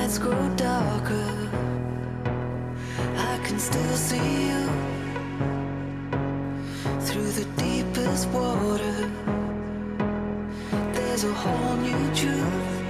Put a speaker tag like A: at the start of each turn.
A: nights grow darker, I can still see you through the deepest water. There's a whole new truth